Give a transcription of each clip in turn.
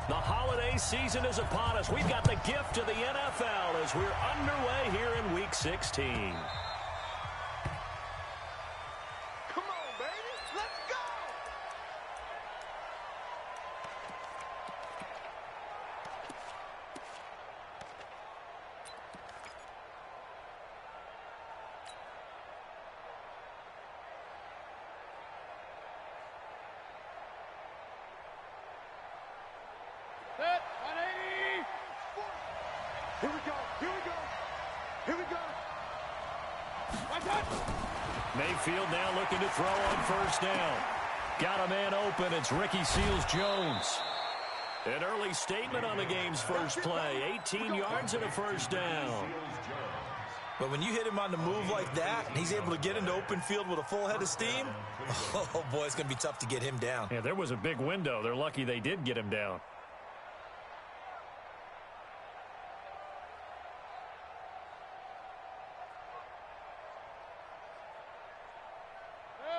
The holiday season is upon us. We've got the gift of the NFL as we're underway here in Week 16. Come on, baby. Let's go. Set, 180. Here we go. Here we go. Here we go. One touch. Mayfield now looking to throw on first down. Got a man open. It's Ricky Seals-Jones. An early statement on the game's first play. 18 yards and a first down. But when you hit him on the move like that, and he's able to get into open field with a full head of steam, oh, boy, it's going to be tough to get him down. Yeah, there was a big window. They're lucky they did get him down.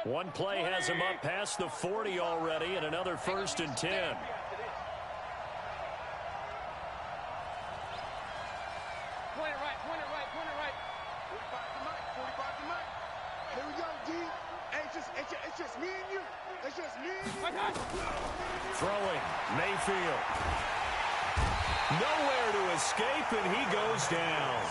One play has him up past the 40 already, and another 1st and 10. Point it right, point it right, point it right. 45 to Mike, 45 to Mike. Here we go, D. Hey, it's just me and you. It's just me and you. Throwing, Mayfield. Nowhere to escape, and he goes down.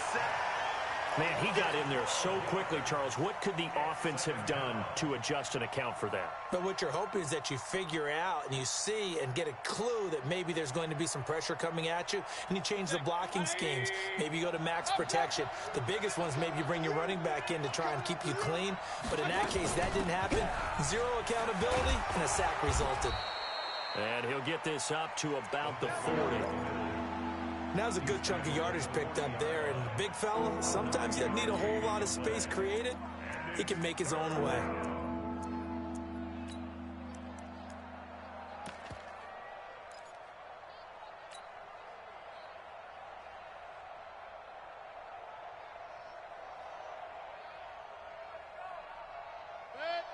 Man, he got in there so quickly, Charles. What could the offense have done to adjust and account for that? But what you're hoping is that you figure out and you see and get a clue that maybe there's going to be some pressure coming at you, and you change the blocking schemes. Maybe you go to max protection. The biggest ones, maybe you bring your running back in to try and keep you clean. But in that case, that didn't happen. Zero accountability, and a sack resulted. And he'll get this up to about the 40. Now's a good chunk of yardage picked up there, and the big fella, sometimes he doesn't need a whole lot of space created. He can make his own way.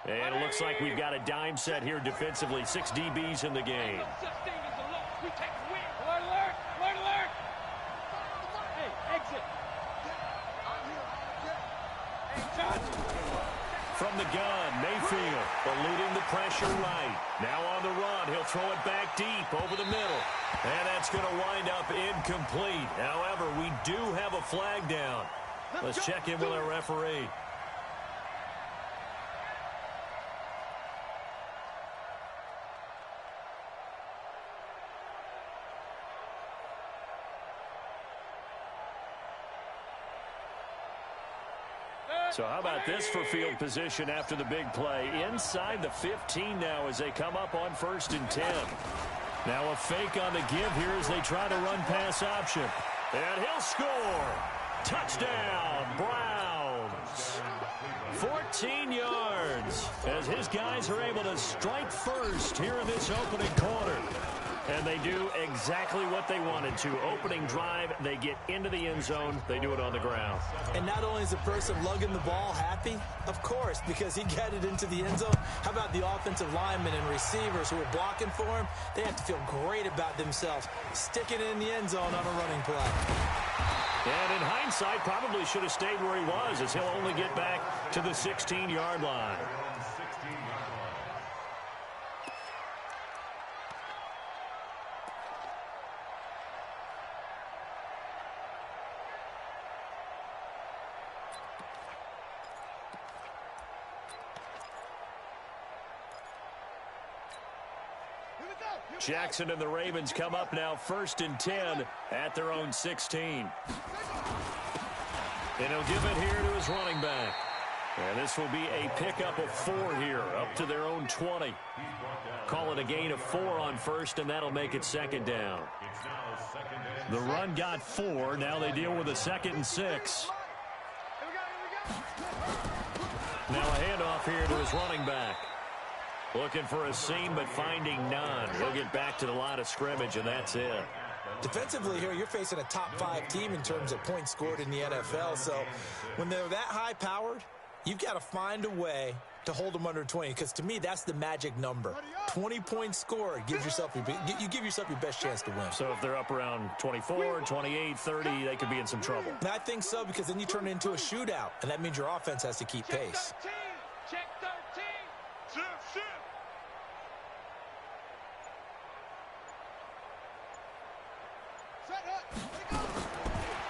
And it looks like we've got a dime set here defensively. 6 DBs in the game. We take win. Alert, alert, alert, alert. Hey, exit. Hey, touch. From the gun, Mayfield eluding the pressure right. Now on the run, he'll throw it back deep over the middle. And that's going to wind up incomplete. However, we do have a flag down. Let's check in with our referee. So how about this for field position after the big play? Inside the 15 now as they come up on 1st and 10. Now a fake on the give here as they try to run pass option. And he'll score. Touchdown, Browns. 14 yards as his guys are able to strike first here in this opening quarter. And they do exactly what they wanted to. Opening drive, they get into the end zone. They do it on the ground. And not only is the person lugging the ball happy, of course, because he got it into the end zone. How about the offensive linemen and receivers who are blocking for him? They have to feel great about themselves, sticking it in the end zone on a running play. And in hindsight, probably should have stayed where he was, as he'll only get back to the 16-yard line. Jackson and the Ravens come up now 1st and 10 at their own 16. And he'll give it here to his running back. And this will be a pickup of 4 here, up to their own 20. Call it a gain of 4 on 1st, and that'll make it 2nd down. The run got 4. Now they deal with a 2nd and 6. Now a handoff here to his running back. Looking for a seam, but finding none. He'll get back to the line of scrimmage, and that's it. Defensively here, you're facing a top 5 team in terms of points scored in the NFL. So when they're that high-powered, you've got to find a way to hold them under 20, because to me, that's the magic number. 20 points scored, you give yourself your best chance to win. So if they're up around 24, 28, 30, they could be in some trouble. And I think so, because then you turn it into a shootout, and that means your offense has to keep pace. Check 13. Shift. Set up.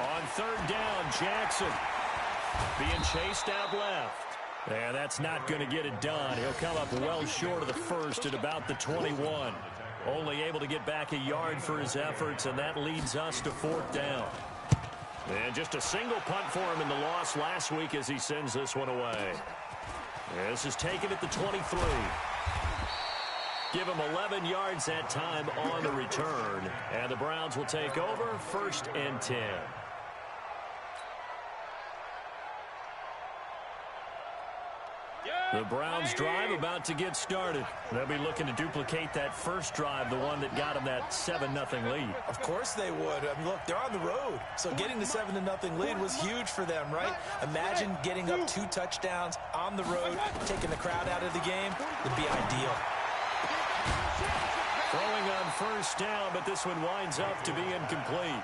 On third down, Jackson being chased out left. Yeah, that's not going to get it done. He'll come up well short of the first at about the 21. Only able to get back a yard for his efforts, and that leads us to fourth down. And just a single punt for him in the loss last week as he sends this one away. This is taken at the 23. Give him 11 yards that time on the return. And the Browns will take over 1st and 10. The Browns drive about to get started. They'll be looking to duplicate that first drive, the one that got them that 7-0 lead. Of course they would. I mean, look, they're on the road. So getting the 7-0 lead was huge for them, right? Imagine getting up 2 touchdowns on the road, taking the crowd out of the game would be ideal. Throwing on first down, but this one winds up to be incomplete.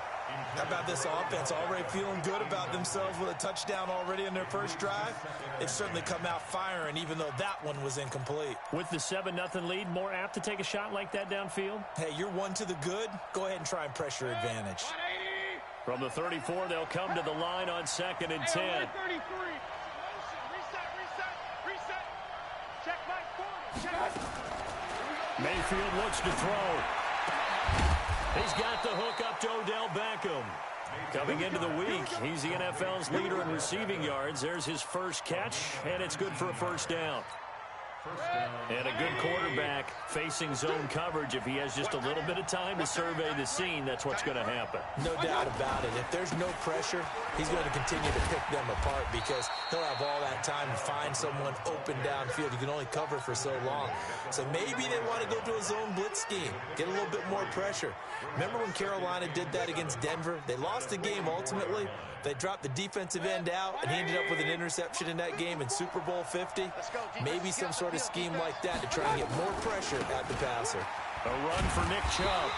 How about this offense already feeling good about themselves with a touchdown already in their first drive? They've certainly come out firing, even though that one was incomplete. With the 7-0 lead, more apt to take a shot like that downfield? Hey, you're one to the good. Go ahead and try and pressure advantage. From the 34, they'll come to the line on 2nd and 10. Reset. Check my 40. Mayfield looks to throw. He's got the hook up to Odell Beckham. Coming into the week, he's the NFL's leader in receiving yards. There's his first catch, and it's good for a first down. And a good quarterback facing zone coverage. If he has just a little bit of time to survey the scene, that's what's going to happen. No doubt about it. If there's no pressure, he's going to continue to pick them apart because he'll have all that time to find someone open downfield. You can only cover for so long. So maybe they want to go to a zone blitz scheme, get a little bit more pressure. Remember when Carolina did that against Denver? They lost the game ultimately. They dropped the defensive end out, and he ended up with an interception in that game in Super Bowl 50. Maybe some sort of scheme like that to try and get more pressure at the passer. A run for Nick Chubb.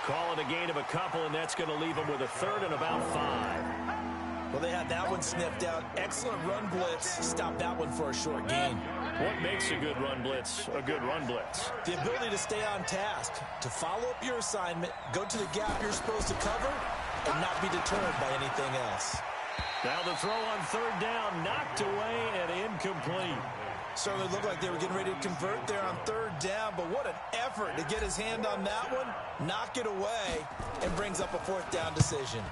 Call it a gain of a couple, and that's going to leave him with a 3rd and about 5. Well, they had that one sniffed out. Excellent run blitz. Stop that one for a short gain. What makes a good run blitz a good run blitz? The ability to stay on task, to follow up your assignment, go to the gap you're supposed to cover, and not be deterred by anything else. Now the throw on 3rd down, knocked away and incomplete. Certainly looked like they were getting ready to convert there on 3rd down, but what an effort to get his hand on that one, knock it away, and brings up a 4th down decision.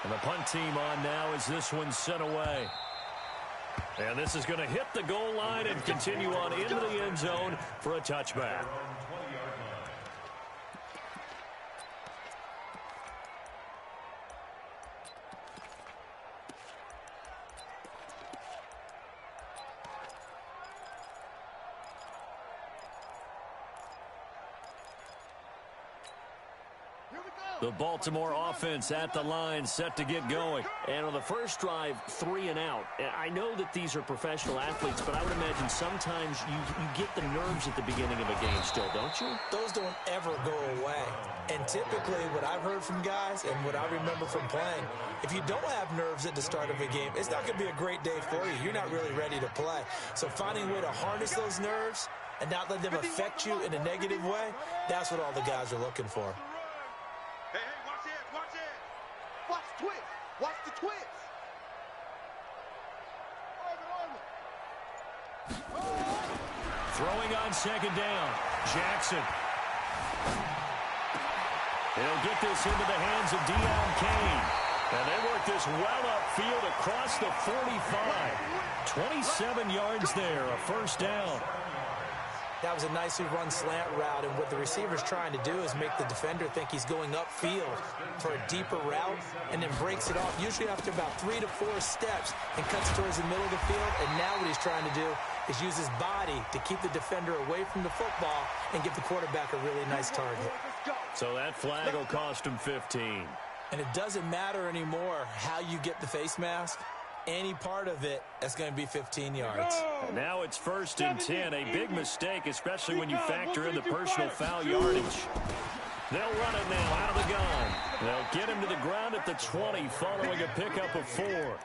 And the punt team on now as this one's sent away. And this is going to hit the goal line and continue on into the end zone for a touchback. The Baltimore offense at the line, set to get going. And on the first drive, 3 and out. I know that these are professional athletes, but I would imagine sometimes you get the nerves at the beginning of a game still, don't you? Those don't ever go away. And typically what I've heard from guys and what I remember from playing, if you don't have nerves at the start of a game, it's not going to be a great day for you. You're not really ready to play. So finding a way to harness those nerves and not let them affect you in a negative way, that's what all the guys are looking for. Hey, watch it, watch it. Watch the twist. Watch the twist. Throwing on 2nd down, Jackson. He'll get this into the hands of Deion Kane. And they work this well upfield across the 45. 27 yards there, a first down. That was a nicely run slant route, and what the receiver's trying to do is make the defender think he's going upfield for a deeper route and then breaks it off, usually after about 3 to 4 steps, and cuts towards the middle of the field. And now what he's trying to do is use his body to keep the defender away from the football and give the quarterback a really nice target. So that flag will cost him 15. And it doesn't matter anymore how you get the face mask. any part of it, that's going to be 15 yards. And now it's 1st and 10. A big mistake, especially when you factor in the personal foul yardage. They'll run it now out of the gun. They'll get him to the ground at the 20 following a pickup of 4.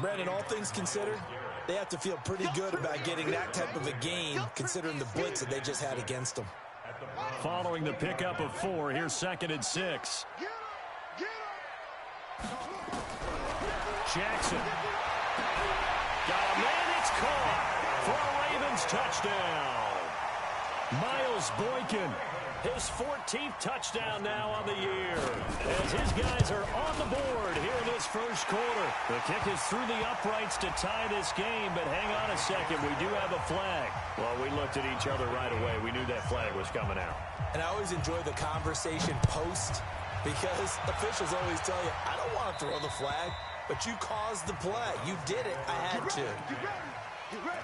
Brandon, all things considered, they have to feel pretty good about getting that type of a gain considering the blitz that they just had against them. Following the pickup of 4, here's 2nd and 6. Jackson. Got a man, it's caught for a Ravens touchdown. Miles Boykin, his 14th touchdown now on the year. As his guys are on the board here in this first quarter. The kick is through the uprights to tie this game, but hang on a second, we do have a flag. Well, we looked at each other right away. We knew that flag was coming out. And I always enjoy the conversation post because officials always tell you, I don't want to throw the flag, but you caused the play. You did it. I had to. Get ready.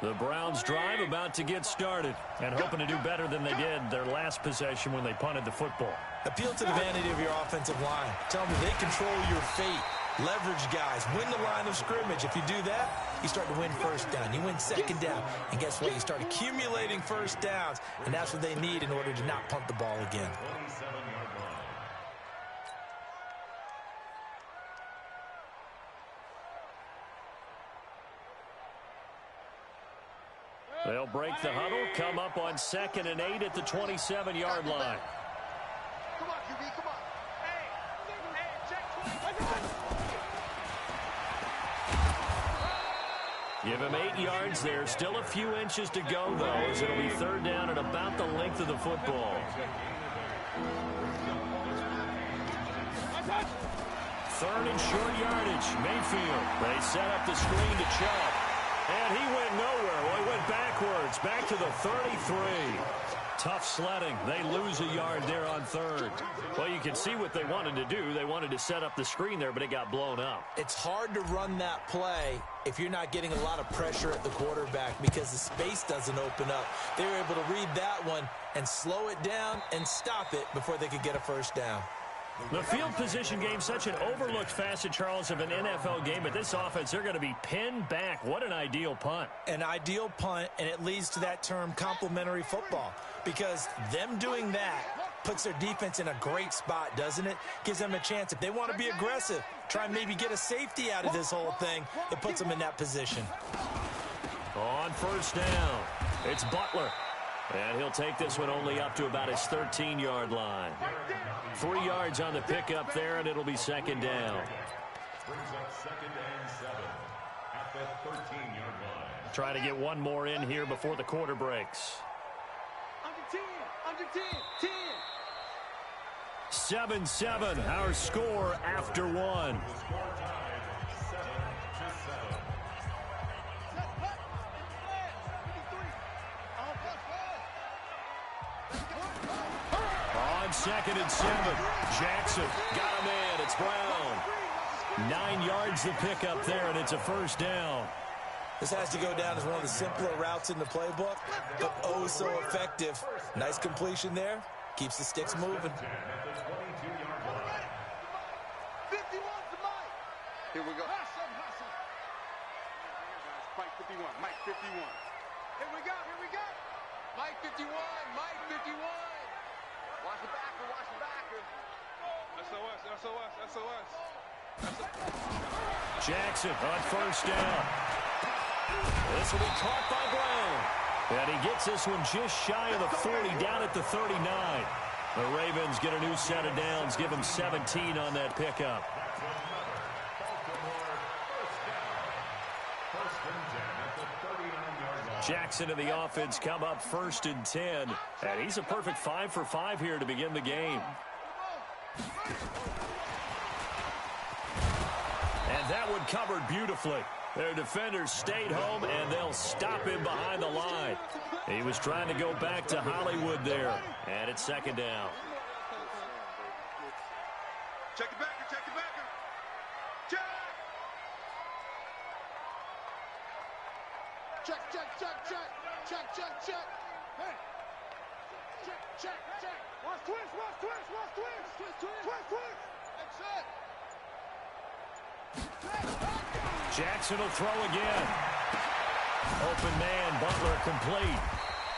The Browns drive about to get started and hoping to do better than they did their last possession when they punted the football. Appeal to the vanity of your offensive line. Tell them they control your fate. Leverage guys. Win the line of scrimmage. If you do that, you start to win first down. You win second down. And guess what? You start accumulating first downs. And that's what they need in order to not punt the ball again. They'll break the huddle, come up on 2nd and 8 at the 27-yard line. Come on, QB, come on. Hey, check 20. Give him 8 yards there. Still a few inches to go, though, as it'll be 3rd down and about the length of the football. 3rd and short yardage. Mayfield. They set up the screen to Chubb. And he went nowhere. Well, he went backwards, back to the 33. Tough sledding. They lose a yard there on 3rd. Well, you can see what they wanted to do. They wanted to set up the screen there, but it got blown up. It's hard to run that play if you're not getting a lot of pressure at the quarterback because the space doesn't open up. They were able to read that one and slow it down and stop it before they could get a first down. The field position game, such an overlooked facet, Charles, of an NFL game. But this offense, they're going to be pinned back. What an ideal punt. An ideal punt, and it leads to that term complementary football. Because them doing that puts their defense in a great spot, doesn't it? Gives them a chance. If they want to be aggressive, try and maybe get a safety out of this whole thing, it puts them in that position. On 1st down, it's Butler. And he'll take this one only up to about his 13-yard line. 3 yards on the pickup there, and it'll be 2nd down. Brings up 2nd and 7 at the 13-yard line. Trying to get one more in here before the quarter breaks. Under 10. 7-7, our score after 1. On 2nd and 7, Jackson got a man. It's Brown. 9 yards the pickup there, and it's a 1st down. This has to go down as one of the simpler routes in the playbook, but oh so effective. Nice completion there. Keeps the sticks moving. 51 to Mike. Here we go. Mike 51. Mike 51. Here we go. Mike 51. Mike 51. Watch the backer. Watch the backer. SOS. Jackson on 1st down. This will be caught by Brown. And he gets this one just shy of the 40, down at the 39. The Ravens get a new set of downs, give them 17 on that pickup. Jackson and the offense come up 1st and 10. And he's a perfect 5 for 5 here to begin the game. And that one covered beautifully. Their defenders stayed home, and they'll stop him behind the line. He was trying to go back to Hollywood there, and it's second down. Check it back, check it back. Check! Check, check, check, check. Check, check, check. Hey. Check, check, check. Watch twist, watch twist, watch twist. Twist, twist. Twist, twist. That's it. Jackson will throw again. Open man, Butler complete.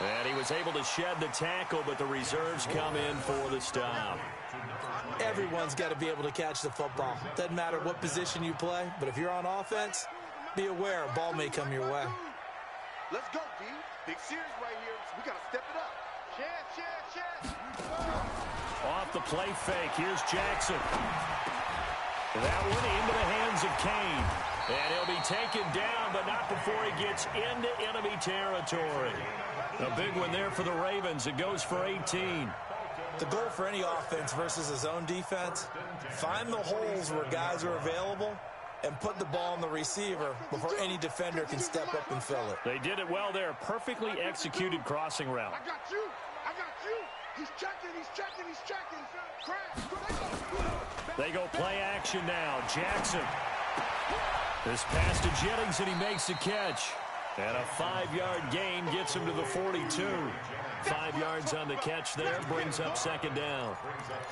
And he was able to shed the tackle, but the reserves come in for the stop. Everyone's got to be able to catch the football. Doesn't matter what position you play, but if you're on offense, be aware a ball may come your way. Let's go, D. Big series right here. We got to step it up. Chance. Off the play fake, here's Jackson. That one into the hands of Kane. And he'll be taken down, but not before he gets into enemy territory. A big one there for the Ravens. It goes for 18. The goal for any offense versus a zone defense, find the holes where guys are available and put the ball on the receiver before any defender can step up and fill it. They did it well there. Perfectly executed crossing route. I got you. He's checking. Crash. They go play action now. Jackson. This pass to Jennings, and he makes the catch. And a 5-yard gain gets him to the 42. 5 yards on the catch there, brings up second down.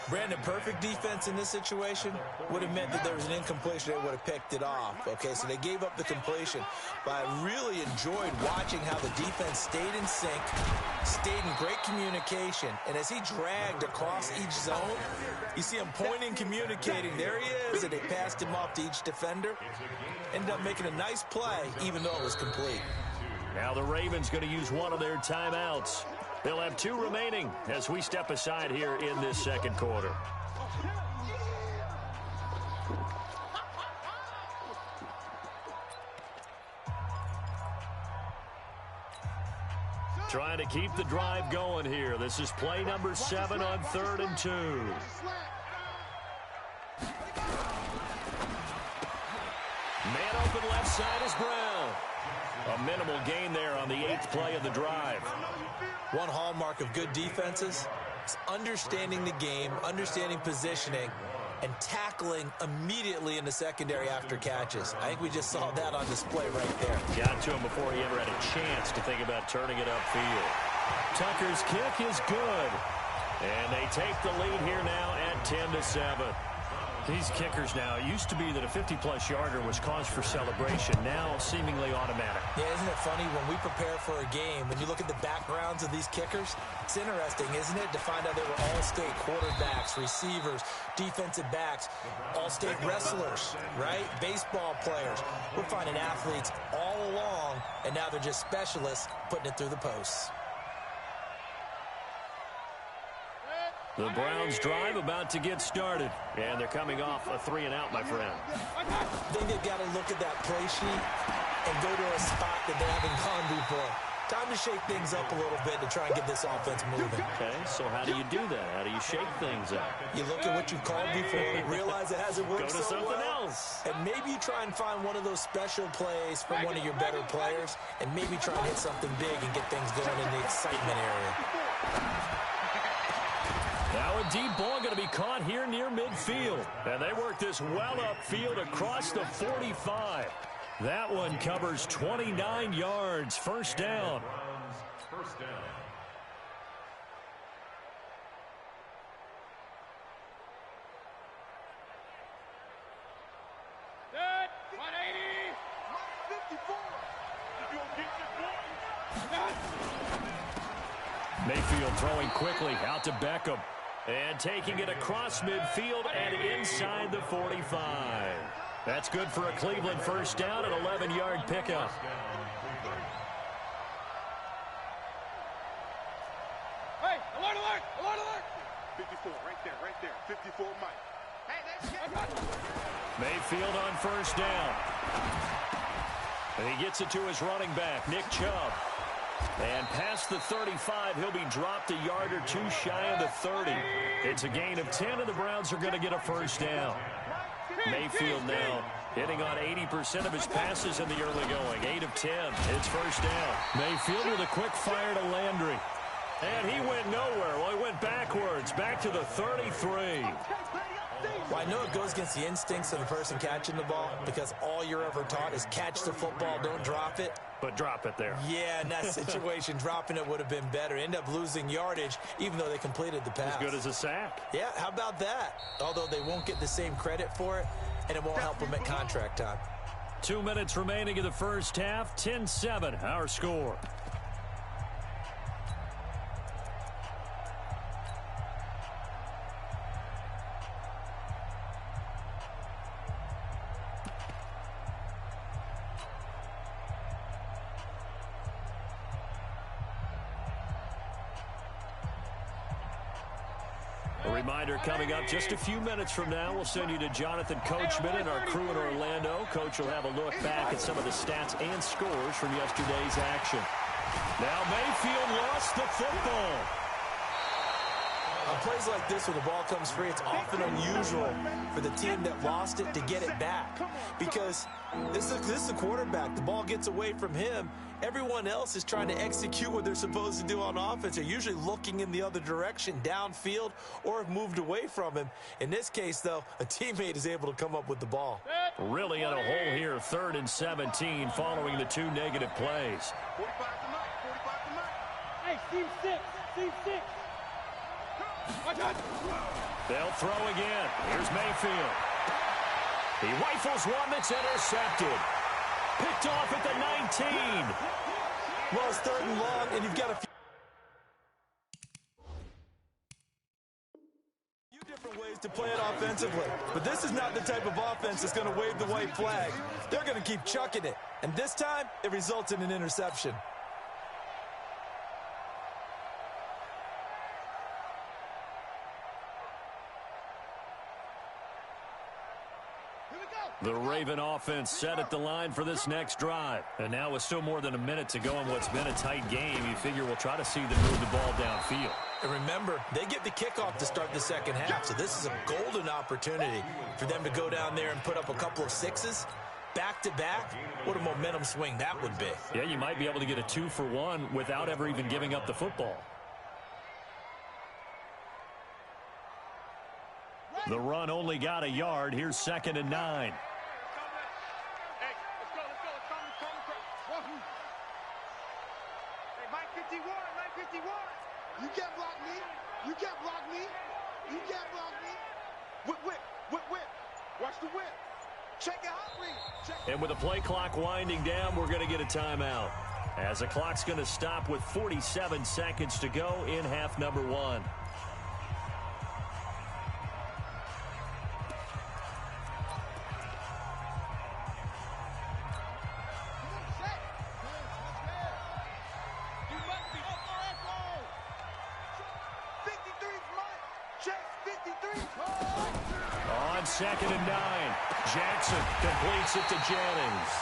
Brandon, perfect defense in this situation would have meant that there was an incompletion. They would have picked it off. Okay, so they gave up the completion. But I really enjoyed watching how the defense stayed in sync, stayed in great communication. And as he dragged across each zone, you see him pointing, communicating. There he is, and they passed him off to each defender. Ended up making a nice play, even though it was complete. Now the Ravens going to use one of their timeouts. They'll have 2 remaining as we step aside here in this second quarter. Trying to keep the drive going here. This is play number 7 on 3rd and 2. Man open left side is Brown. A minimal gain there on the 8th play of the drive. One hallmark of good defenses is understanding the game, understanding positioning, and tackling immediately in the secondary after catches. I think we just saw that on display right there. Got to him before he ever had a chance to think about turning it upfield. Tucker's kick is good. And they take the lead here now at 10-7. These kickers now, it used to be that a 50-plus yarder was cause for celebration, now seemingly automatic. Yeah, isn't it funny when we prepare for a game, when you look at the backgrounds of these kickers, it's interesting, isn't it, to find out they were all-state quarterbacks, receivers, defensive backs, all-state wrestlers, right? Baseball players. We're finding athletes all along, and now they're just specialists putting it through the posts. The Browns drive about to get started. And they're coming off a 3-and-out, my friend. I think they've got to look at that play sheet and go to a spot that they haven't gone before. Time to shake things up a little bit to try and get this offense moving. Okay, so how do you do that? How do you shake things up? You look at what you've called before, realize it hasn't worked so well. Go to something else. And maybe you try and find one of those special plays from one of your better players, and maybe try and hit something big and get things going in the excitement area. Now a deep ball going to be caught here near midfield. And they work this well upfield across the 45. That one covers 29 yards. First down. First down. Good. 180. 54. You gonna get this, boy? Mayfield throwing quickly out to Beckham. And taking it across midfield and inside the 45. That's good for a Cleveland first down, an 11-yard pickup. Hey, alert, alert, alert, alert. 54, right there. 54, Mike. Hey, let's get Mayfield on first down. And he gets it to his running back, Nick Chubb. And past the 35, he'll be dropped a yard or two shy of the 30. It's a gain of 10, and the Browns are going to get a first down. Mayfield now Hitting on 80% of his passes in the early going. 8 of 10. It's first down. Mayfield with a quick fire to Landry. And he went nowhere. Well, he went backwards. Back to the 33. Well, I know it goes against the instincts of the person catching the ball because all you're ever taught is catch the football, don't drop it. But drop it there. Yeah, in that situation, dropping it would have been better. End up losing yardage, even though they completed the pass. As good as a sack. Yeah, how about that? Although they won't get the same credit for it, and it won't help them at contract time. 2 minutes remaining in the first half. 10-7, our score. Reminder coming up just a few minutes from now. We'll send you to Jonathan Coachman and our crew in Orlando. Coach will have a look back at some of the stats and scores from yesterday's action. Now Mayfield lost the football. On plays like this where the ball comes free, it's often unusual for the team that lost it to get it back. Because this is the quarterback. The ball gets away from him. Everyone else is trying to execute what they're supposed to do on offense. They're usually looking in the other direction, downfield, or have moved away from him. In this case, though, a teammate is able to come up with the ball. Really in a hole here, 3rd and 17 following the 2 negative plays. 45 to Mike, 45 to Mike. Hey, Steve 6, Steve 6. Watch out. They'll throw again. Here's Mayfield. He rifles one that's intercepted. Picked off at the 19. Well, it's 3rd and long, and you've got a few different ways to play it offensively. But this is not the type of offense that's going to wave the white flag. They're going to keep chucking it. And this time, it results in an interception. The Raven offense set at the line for this next drive. And now with still more than a minute to go in what's been a tight game, you figure we'll try to see them move the ball downfield. And remember, they get the kickoff to start the second half, so this is a golden opportunity for them to go down there and put up a couple of sixes. Back-to-back, what a momentum swing that would be. Yeah, you might be able to get a 2-for-1 without ever even giving up the football. The run only got a yard. Here's 2nd and 9. You can't block me. You can't block me. You can't block me. Whip, whip, whip, whip. Watch the whip. Check it out, Check. And with the play clock winding down, we're going to get a timeout. As the clock's going to stop with 47 seconds to go in half number 1. On 2nd and 9, Jackson completes it to Jennings.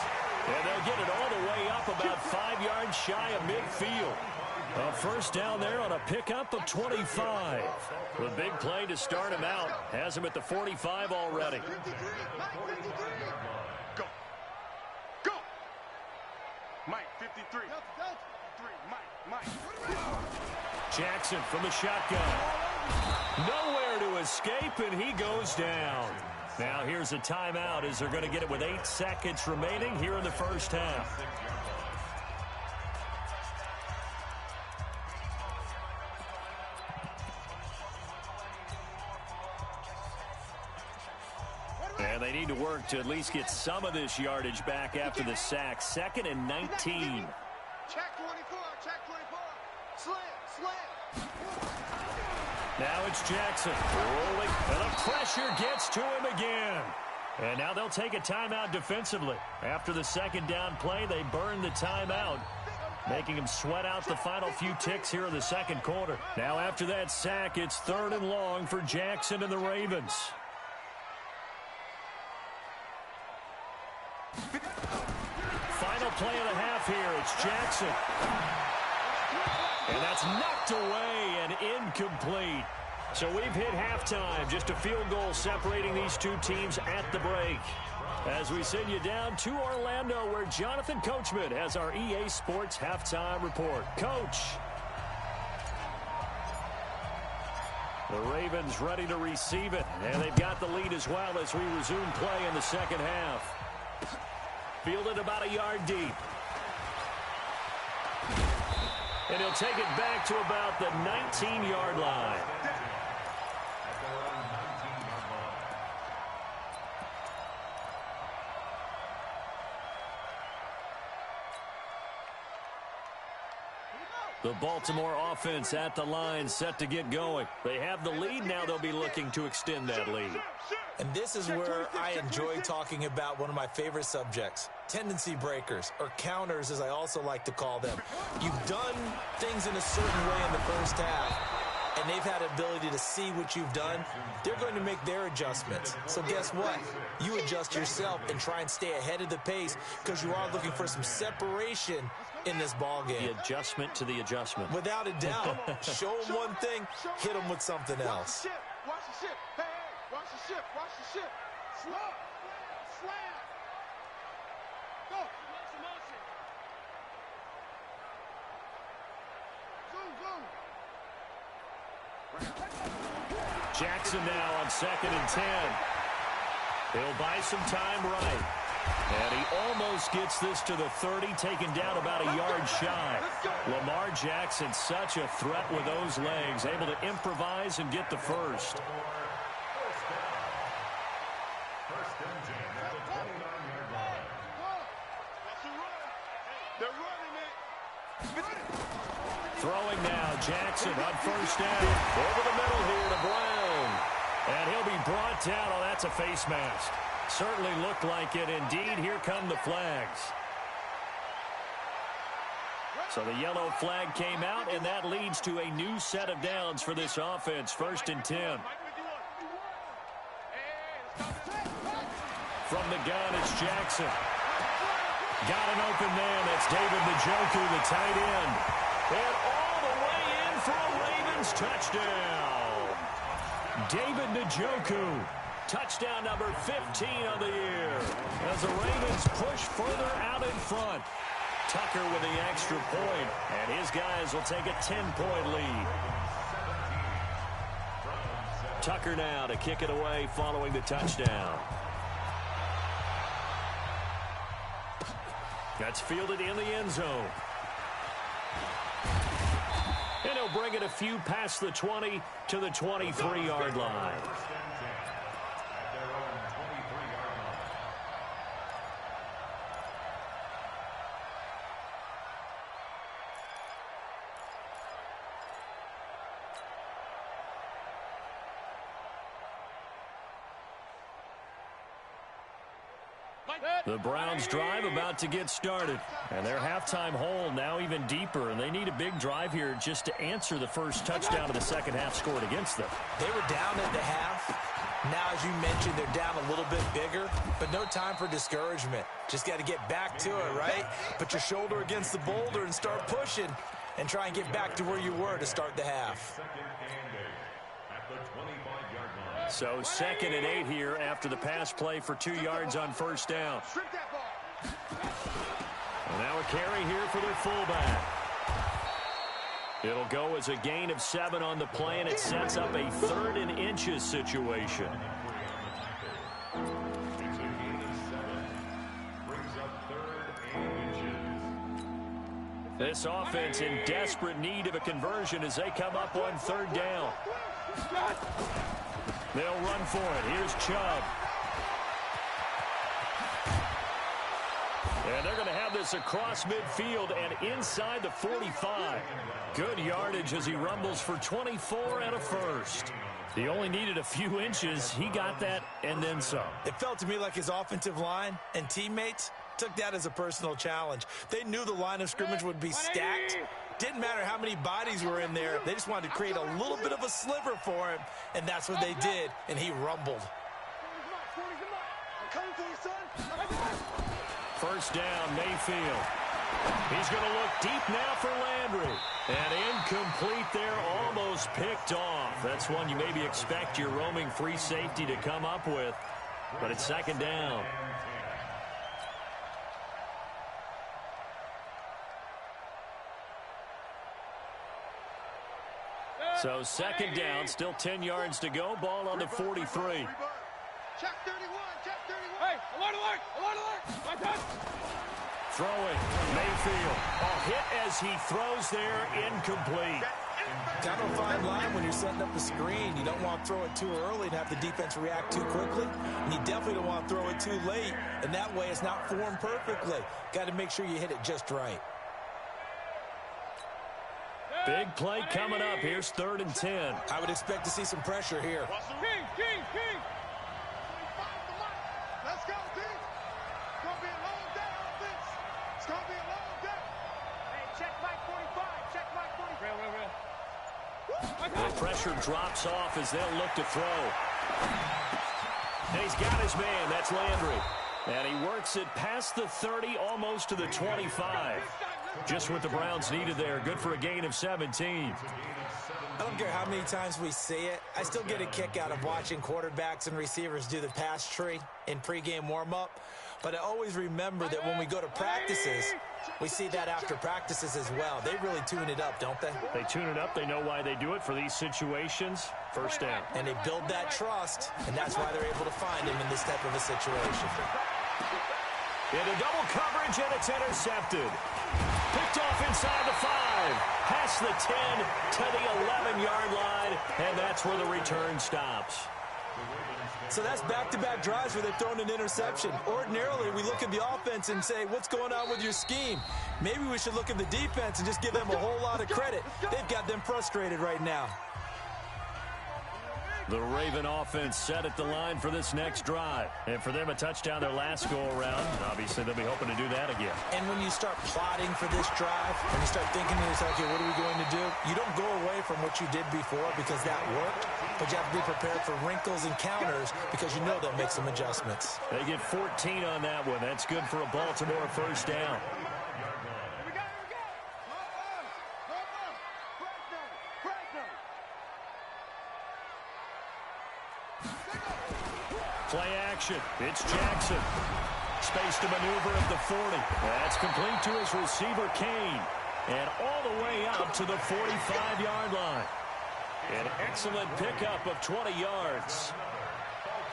And they'll get it all the way up about 5 yards shy of midfield. A first down there on a pickup of 25. The big play to start him out has him at the 45 already. Go. Go. Mike, 53. Mike. Jackson from the shotgun. Nowhere to escape, and he goes down. Now here's a timeout as they're going to get it with 8 seconds remaining here in the first half. And they need to work to at least get some of this yardage back after the sack. 2nd and 19. Check 24. Slam. Now it's Jackson rolling, and the pressure gets to him again. And now they'll take a timeout defensively. After the second down play, they burn the timeout, making him sweat out the final few ticks here in the second quarter. Now after that sack, it's 3rd and long for Jackson and the Ravens. Final play of the half here. It's Jackson. And that's knocked away and incomplete. So we've hit halftime. Just a field goal separating these two teams at the break. As we send you down to Orlando, where Jonathan Coachman has our EA Sports Halftime Report. Coach. The Ravens ready to receive it, and they've got the lead as well as we resume play in the second half. Fielded about a yard deep. And he'll take it back to about the 19-yard line. The Baltimore offense at the line, set to get going. They have the lead. Now they'll be looking to extend that lead. And this is where I enjoy talking about one of my favorite subjects, tendency breakers, or counters as I also like to call them. You've done things in a certain way in the first half, and they've had ability to see what you've done. They're going to make their adjustments. So guess what? You adjust yourself and try and stay ahead of the pace because you are looking for some separation in this ball game. The adjustment to the adjustment. Without a doubt. Show them one thing, hit them with something else. Watch the ship. Hey, watch the ship. Watch the ship. Slap. Slam. Go. Zoom. Jackson now on 2nd and 10. He'll buy some time right. And he almost gets this to the 30, taken down about a yard shy. Lamar Jackson, such a threat with those legs, able to improvise and get the first. Throwing now, Jackson on 1st down. Over the middle here to Brown. And he'll be brought down. Oh, that's a face mask. Certainly looked like it. Indeed, here come the flags. So the yellow flag came out, and that leads to a new set of downs for this offense. 1st and 10. From the gun, it's Jackson. Got an open man. That's David Njoku, the tight end. And all the way in for a Ravens touchdown. David Njoku. Touchdown number 15 of the year as the Ravens push further out in front. Tucker with the extra point, and his guys will take a 10-point lead. Tucker now to kick it away following the touchdown. That's fielded in the end zone. And he'll bring it a few past the 20 to the 23-yard line. The Browns drive about to get started, and their halftime hole now even deeper, and they need a big drive here just to answer the first touchdown of the second half scored against them. They were down at the half. Now, as you mentioned, they're down a little bit bigger, but no time for discouragement. Just got to get back to it, right? Put your shoulder against the boulder and start pushing and try and get back to where you were to start the half. So 2nd and 8 here after the pass play for 2 yards on 1st down. And now a carry here for their fullback. It'll go as a gain of 7 on the play, and it sets up a 3rd and inches situation. This offense in desperate need of a conversion as they come up on 3rd down. They'll run for it. Here's Chubb. And they're going to have this across midfield and inside the 45. Good yardage as he rumbles for 24 and a first. He only needed a few inches. He got that and then some. It felt to me like his offensive line and teammates took that as a personal challenge. They knew the line of scrimmage would be stacked. Didn't matter how many bodies were in there. They just wanted to create a little bit of a sliver for him, and that's what they did, and he rumbled. 1st down, Mayfield. He's going to look deep now for Landry. And incomplete there, almost picked off. That's one you maybe expect your roaming free safety to come up with. but it's second down. So second down, still 10 yards to go. Ball on the 43. Check 31, check 31. Hey, alert, alert, alert, alert. My touch. Throwing, Mayfield. A hit as he throws there, incomplete. Kind of a fine line when you're setting up the screen. You don't want to throw it too early and have the defense react too quickly. And you definitely don't want to throw it too late, and that way it's not formed perfectly. Got to make sure you hit it just right. Big play coming up. Here's 3rd and 10. I would expect to see some pressure here. King. Let's go, D. It's going to be a long day on this. It's going to be a long day. Hey, check Mike 45. Check Mike 45. Real. The pressure drops off as they'll look to throw. And he's got his man. That's Landry. And he works it past the 30, almost to the 25. Just what the Browns needed there. Good for a gain of 17. I don't care how many times we see it. I still get a kick out of watching quarterbacks and receivers do the pass tree in pregame warm-up. But I always remember that when we go to practices, we see that after practices as well. They really tune it up, don't they? They tune it up. They know why they do it for these situations. First down. And they build that trust, and that's why they're able to find him in this type of a situation. Into double coverage, and it's intercepted. Picked off inside the 5. Past the 10 to the 11-yard line, and that's where the return stops. So that's back-to-back drives where they've thrown an interception. Ordinarily, we look at the offense and say, what's going on with your scheme? Maybe we should look at the defense and just give them a whole lot of credit. They've got them frustrated right now. The Raven offense set at the line for this next drive. And for them, a touchdown their last go-around. Obviously, they'll be hoping to do that again. And when you start plotting for this drive, and you start thinking to yourself, okay, what are we going to do? You don't go away from what you did before because that worked, but you have to be prepared for wrinkles and counters because you know they'll make some adjustments. They get 14 on that one. That's good for a Baltimore first down. Play action. It's Jackson. Space to maneuver at the 40. That's complete to his receiver, Kane. And all the way out to the 45-yard line. An excellent pickup of 20 yards.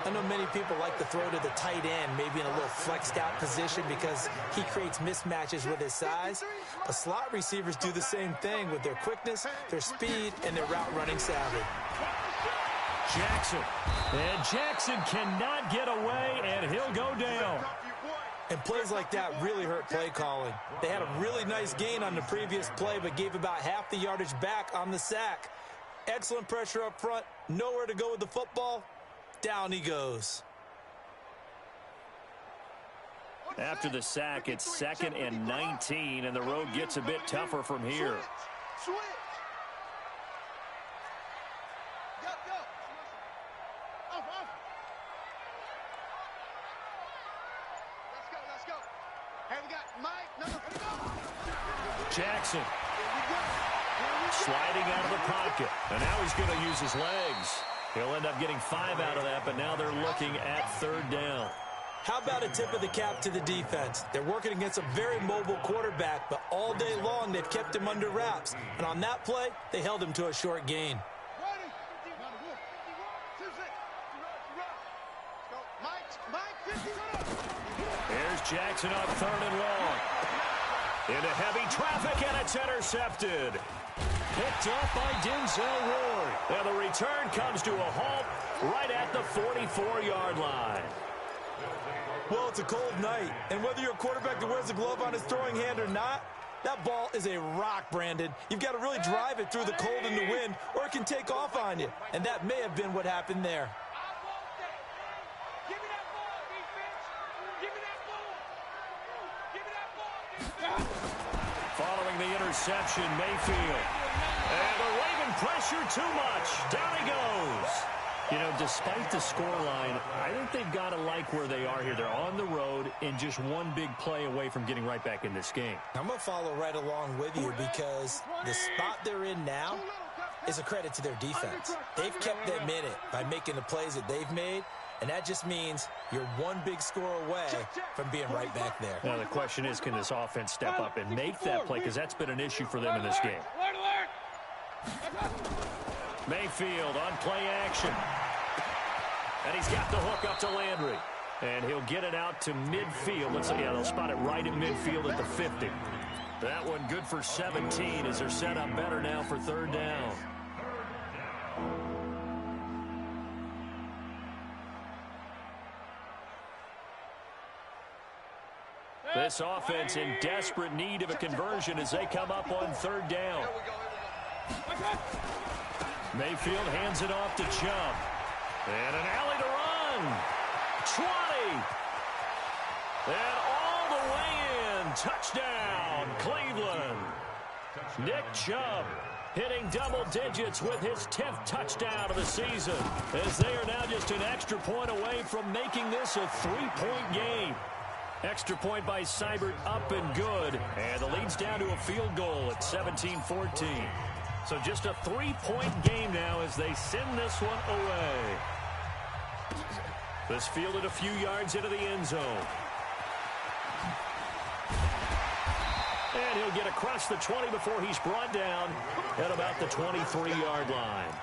I know many people like to throw to the tight end, maybe in a little flexed out position because he creates mismatches with his size. But slot receivers do the same thing with their quickness, their speed, and their route running savvy. Jackson. And Jackson cannot get away, and he'll go down. And plays like that really hurt play calling. They had a really nice gain on the previous play, but gave about half the yardage back on the sack. Excellent pressure up front. Nowhere to go with the football. Down he goes. After the sack, it's 2nd and 19, and the road gets a bit tougher from here. Switch. Jackson sliding out of the pocket, and now he's going to use his legs. He'll end up getting 5 out of that, but now they're looking at 3rd down. How about a tip of the cap to the defense? They're working against a very mobile quarterback, but all day long they've kept him under wraps. And on that play, they held him to a short gain. Here's Jackson on 3rd and long. Into heavy traffic, and it's intercepted. Picked up by Denzel Ward. And the return comes to a halt right at the 44-yard line. Well, it's a cold night, and whether you're a quarterback that wears a glove on his throwing hand or not, that ball is a rock, Brandon. You've got to really drive it through the cold and the wind, or it can take off on you. And that may have been what happened there. Following the interception, Mayfield. And the Raven pressure too much. Down he goes. You know, despite the scoreline, I think they've got to like where they are here. They're on the road and just one big play away from getting right back in this game. I'm going to follow right along with you because the spot they're in now is a credit to their defense. They've kept them in it by making the plays that they've made, And that just means you're one big score away from being right back there. Now, the question is, can this offense step up and make that play? Because that's been an issue for them in this game. Mayfield on play action. And he's got the hook up to Landry. And he'll get it out to midfield. Let's see, yeah, they'll spot it right at midfield at the 50. That one good for 17 as they're set up better now for third down. This offense in desperate need of a conversion as they come up on third down. Mayfield hands it off to Chubb. And an alley to run. 20. And all the way in. Touchdown, Cleveland. Nick Chubb hitting double digits with his 10th touchdown of the season, as they are now just an extra point away from making this a 3-point game. Extra point by Seibert up and good. And the lead's down to a field goal at 17-14. So just a 3-point game now as they send this one away. This fielded a few yards into the end zone. And he'll get across the 20 before he's brought down at about the 23-yard line.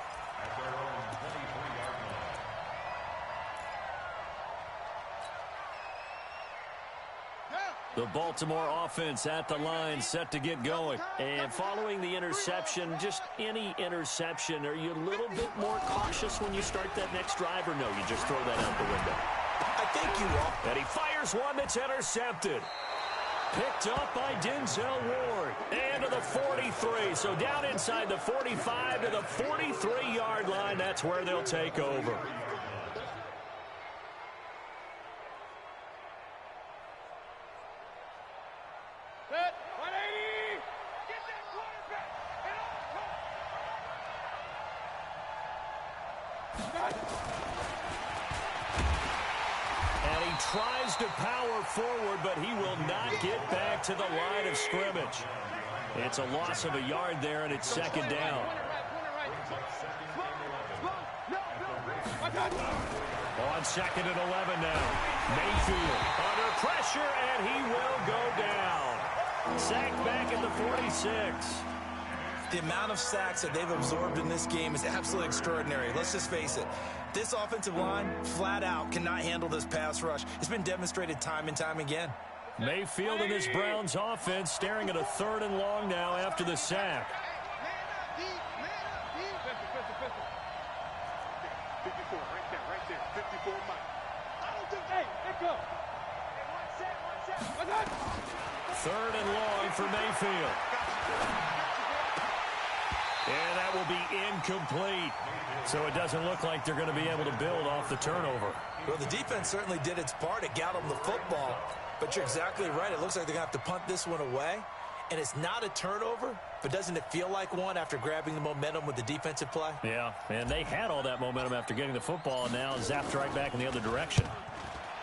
The Baltimore offense at the line, set to get going. And following the interception, just any interception, are you a little bit more cautious when you start that next drive, or no, you just throw that out the window? I think you are. And he fires one that's intercepted. Picked up by Denzel Ward. And to the 43. So down inside the 45 to the 43-yard line. That's where they'll take over. And he tries to power forward, but he will not get back to the line of scrimmage. It's a loss of a yard there, and it's second down. On second and 11 now. Mayfield under pressure, and he will go down. Sacked back at the 46. The amount of sacks that they've absorbed in this game is absolutely extraordinary. Let's just face it. This offensive line, flat out, cannot handle this pass rush. It's been demonstrated time and time again. Mayfield and this Browns offense staring at a 3rd and long now after the sack. 54, right there, 54 Mike. Hey, let go. 3rd and long for Mayfield. And that will be incomplete. So it doesn't look like they're going to be able to build off the turnover. Well, the defense certainly did its part. It got them the football. But you're exactly right. It looks like they're going to have to punt this one away. And it's not a turnover, but doesn't it feel like one after grabbing the momentum with the defensive play? Yeah, and they had all that momentum after getting the football, and now zapped right back in the other direction.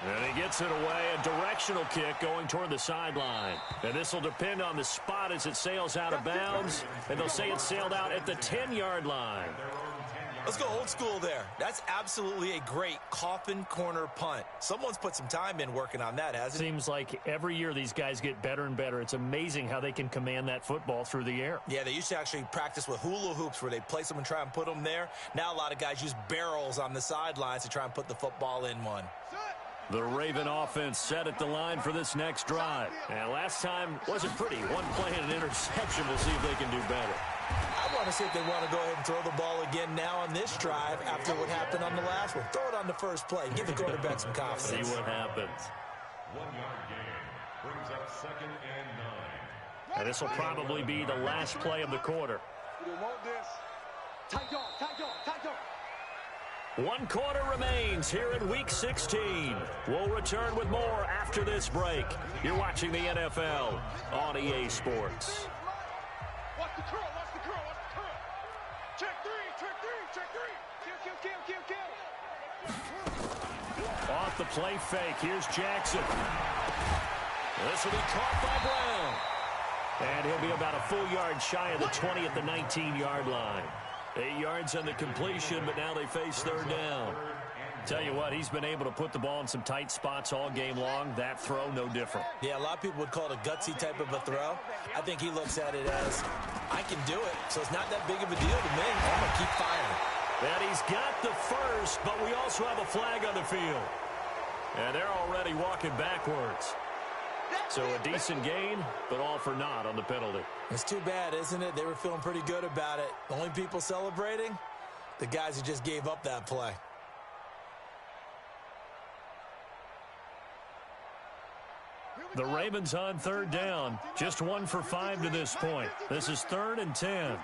And he gets it away, a directional kick going toward the sideline. And this will depend on the spot as it sails out of bounds. And they'll say it sailed out at the 10-yard line. Let's go old school there. That's absolutely a great coffin corner punt. Someone's put some time in working on that, hasn't it? Seems like every year these guys get better and better. It's amazing how they can command that football through the air. Yeah, they used to actually practice with hula hoops where they place them and try and put them there. Now a lot of guys use barrels on the sidelines to try and put the football in one. The Raven offense set at the line for this next drive. And last time wasn't pretty. One play and an interception. We'll see if they can do better. I want to see if they want to go ahead and throw the ball again now on this drive after what happened on the last one. Throw it on the first play. Give the quarterback some confidence. See what happens. 1-yard gain brings up 2nd and 9. And this will probably be the last play of the quarter. You don't want this. Tight dog, tight dog, tight dog. 1 quarter remains here in Week 16. We'll return with more after this break. You're watching the NFL on EA Sports. Watch the curl, watch the curl, watch the curl. Check three. Kill. Off the play fake, here's Jackson. This will be caught by Brown. And he'll be about a full yard shy of the 20 at the 19-yard line. 8 yards on the completion, but now they face 3rd down. Tell you what, he's been able to put the ball in some tight spots all game long. That throw, no different. Yeah, a lot of people would call it a gutsy type of a throw. I think he looks at it as, I can do it, so it's not that big of a deal to me. I'm going to keep firing. And he's got the first, but we also have a flag on the field. And they're already walking backwards. So a decent gain, but all for naught on the penalty. It's too bad, isn't it? They were feeling pretty good about it. The only people celebrating, the guys who just gave up that play. The Ravens on third down. Just 1 for 5 to this point. This is 3rd and 10.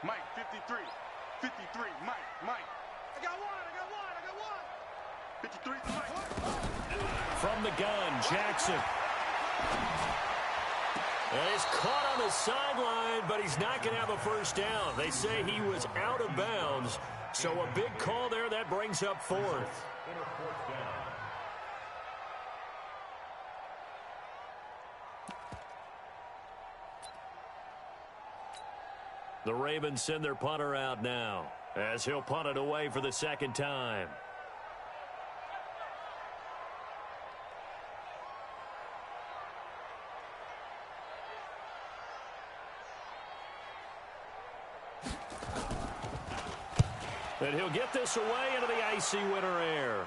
Mike, 53. 53, Mike. I got one. 53, Mike. From the gun, Jackson. And he's caught on the sideline, but he's not going to have a first down. They say he was out of bounds. So a big call there. That brings up 4th. The Ravens send their punter out now as he'll punt it away for the second time. And he'll get this away into the icy winter air.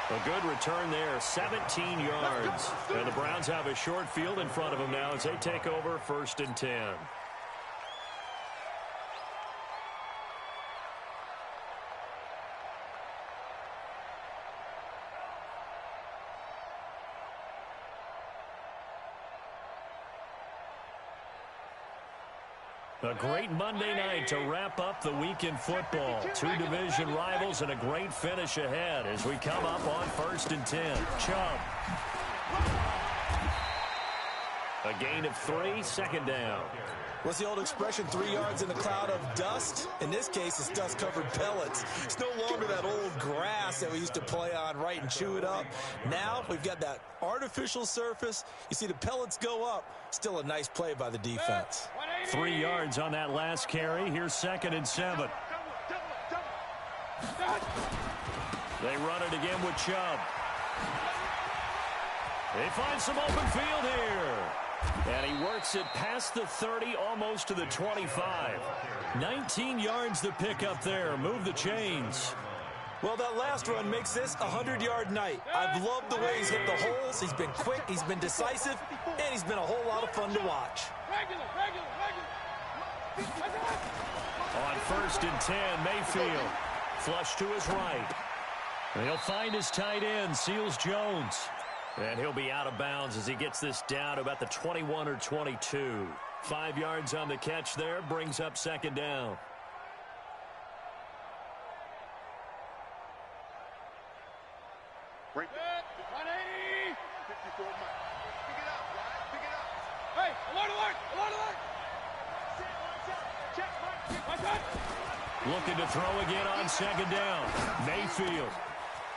A good return there, 17 yards. And the Browns have a short field in front of them now as they take over 1st and 10. A great Monday night to wrap up the week in football. 2 division rivals and a great finish ahead as we come up on 1st and 10. Chubb. A gain of 3, 2nd down. What's the old expression, 3 yards in a cloud of dust? In this case, it's dust-covered pellets. It's no longer that old grass that we used to play on, right, and chew it up. Now we've got that artificial surface. You see the pellets go up. Still a nice play by the defense. 3 yards on that last carry. Here's 2nd and 7. They run it again with Chubb. They find some open field here. And he works it past the 30, almost to the 25. 19 yards to pick up there. Move the chains. Well, that last run makes this a 100-yard night. I've loved the way he's hit the holes. He's been quick, he's been decisive, and he's been a whole lot of fun to watch. On 1st and 10, Mayfield. Flush to his right. And he'll find his tight end, Seals Jones. And he'll be out of bounds as he gets this down to about the 21 or 22. 5 yards on the catch there, brings up 2nd down. Break it. 180. 54, Mike. Pick it up, right? Pick it up. Hey, alert. Check. Looking to throw again on 2nd down. Mayfield.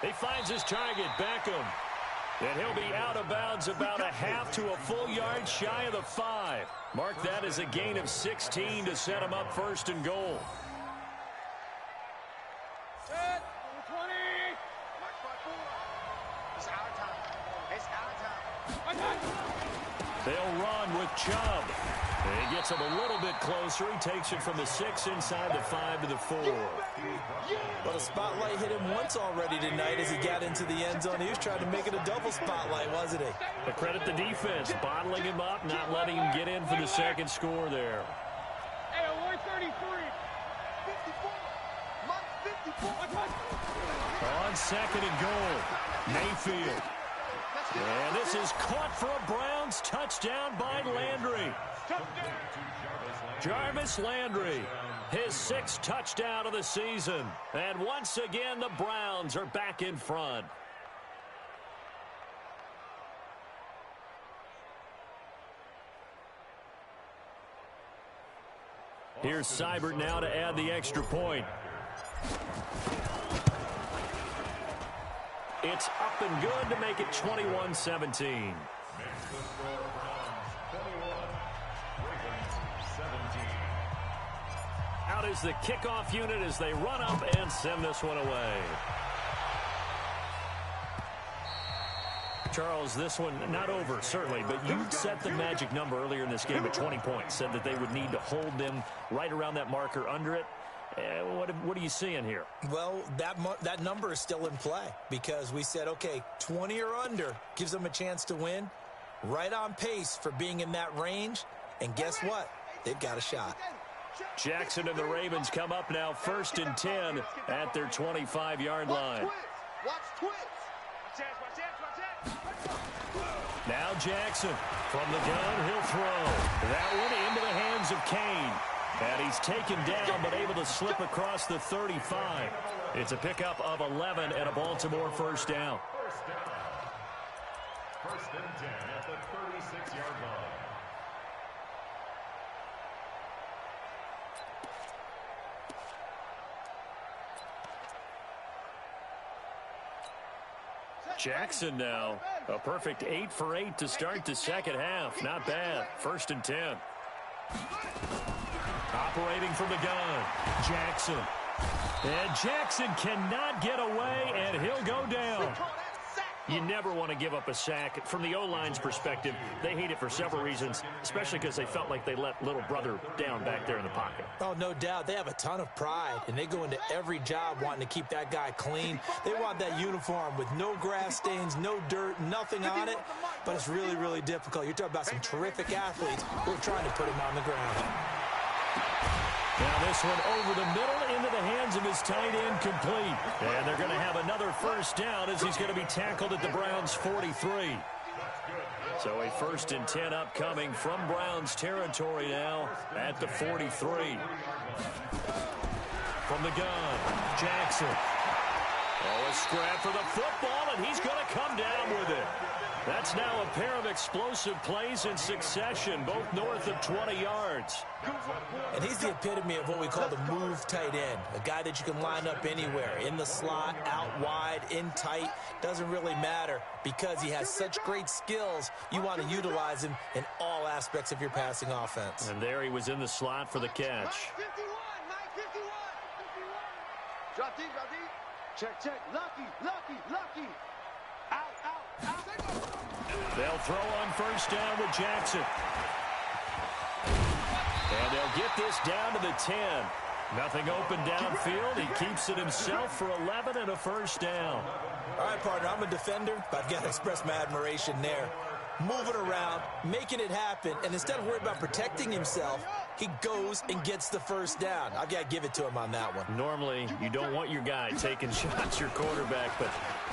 He finds his target, Beckham. And he'll be out of bounds about a half to a full yard shy of the 5. Mark that as a gain of 16 to set him up 1st and goal. Set. 20. Mike, 5-4. It's our time. They'll run with Chubb. And he gets him a little bit closer. He takes it from the 6 inside the 5 to the 4. But a spotlight hit him once already tonight as he got into the end zone. He was trying to make it a double spotlight, wasn't he? But credit the defense, bottling him up, not letting him get in for the 2nd score there. Hey, alert 33. 54. Mike, 54. On 2nd and goal, Mayfield. And this is caught for a Browns touchdown by Landry. Jarvis Landry, his 6th touchdown of the season. And once again, the Browns are back in front. Here's Seibert now to add the extra point. It's up and good to make it 21-17. Out is the kickoff unit as they run up and send this one away. Charles, this one not over, certainly, but you set the magic number earlier in this game at 20 points, said that they would need to hold them right around that marker under it. What are you seeing here? Well, that number is still in play because we said, okay, 20 or under gives them a chance to win. Right on pace for being in that range. And guess what? They've got a shot. Jackson and the Ravens come up now 1st and 10 at their 25-yard line. Now Jackson from the gun, he'll throw. That one into the hands of Kane. And he's taken down but able to slip across the 35. It's a pickup of 11 and a Baltimore first down. First and 10 at the 36-yard line. Jackson now, a perfect 8 for 8 to start the second half. Not bad. 1st and 10. Operating from the gun, Jackson. And Jackson cannot get away, and he'll go down. You never want to give up a sack. From the O-line's perspective, they hate it for several reasons, especially because they felt like they let little brother down back there in the pocket. Oh, no doubt. They have a ton of pride, and they go into every job wanting to keep that guy clean. They want that uniform with no grass stains, no dirt, nothing on it, but it's really, really difficult. You're talking about some terrific athletes who are trying to put him on the ground. Now this one over the middle into the hands of his tight end, complete. And they're going to have another first down as he's going to be tackled at the Browns' 43. So a 1st and 10 upcoming from Browns territory now at the 43. From the gun, Jackson. Oh, a scrap for the football, and he's going to come down with it. That's now a pair of explosive plays in succession, both north of 20 yards. And he's the epitome of what we call the move tight end, a guy that you can line up anywhere, in the slot, out wide, in tight, doesn't really matter because he has such great skills. You want to utilize him in all aspects of your passing offense. And there he was in the slot for the catch. Mike 51, Mike 51. Drop deep, drop deep. Check, check. Lucky. Out. They'll throw on first down with Jackson. And they'll get this down to the 10. Nothing open downfield. He keeps it himself for 11 and a first down. All right, partner, I'm a defender, but I've got to express my admiration there. Moving around, making it happen, and instead of worried about protecting himself, he goes and gets the first down. I've got to give it to him on that one. Normally, you don't want your guy taking shots, your quarterback, but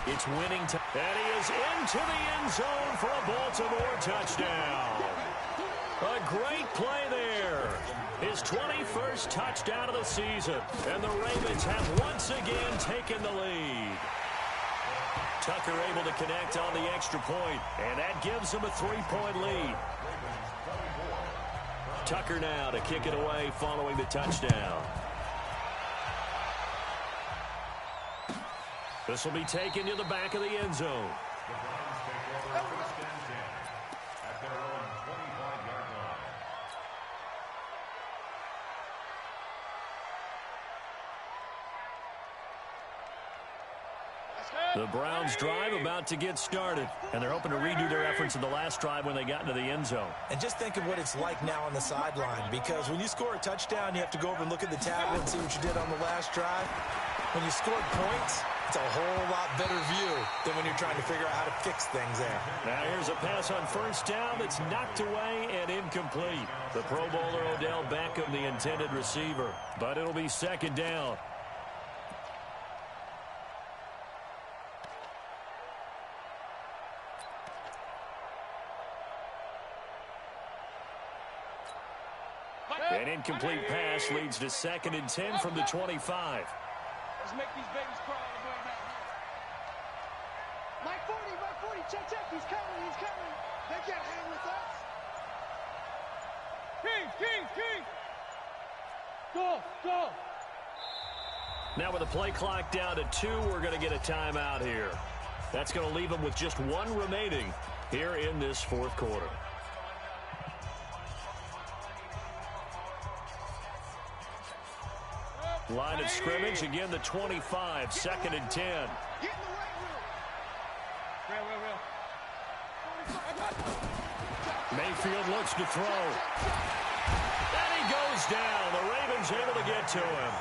it's winning time. And he is into the end zone for a Baltimore touchdown. A great play there. His 21st touchdown of the season. And the Ravens have once again taken the lead. Tucker able to connect on the extra point, and that gives him a 3-point lead. Tucker now to kick it away following the touchdown. This will be taken to the back of the end zone. The Browns drive about to get started, and they're hoping to redo their efforts in the last drive when they got into the end zone. And just think of what it's like now on the sideline, because when you score a touchdown, you have to go over and look at the tablet and see what you did on the last drive. When you scored points, it's a whole lot better view than when you're trying to figure out how to fix things there. Now here's a pass on first down that's knocked away and incomplete. The Pro Bowler Odell Beckham, the intended receiver, but it'll be second down. An incomplete pass leads to 2nd and 10 from the 25. Let's make these babies cry on the way back. Mike 40, check, he's coming. They can't hang with us. King! Go! Now with the play clock down to 2, we're going to get a timeout here. That's going to leave them with just 1 remaining here in this 4th quarter. Line of scrimmage, again the 25, 2nd and 10. Get in the weight room. Real. Mayfield looks to throw. And he goes down. The Ravens able to get to him.